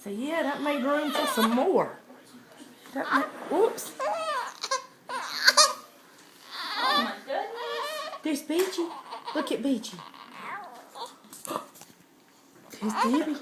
So yeah, that made room for some more. Whoops. Oh my goodness. There's Beachy. Look at Beachy. There's Debbie.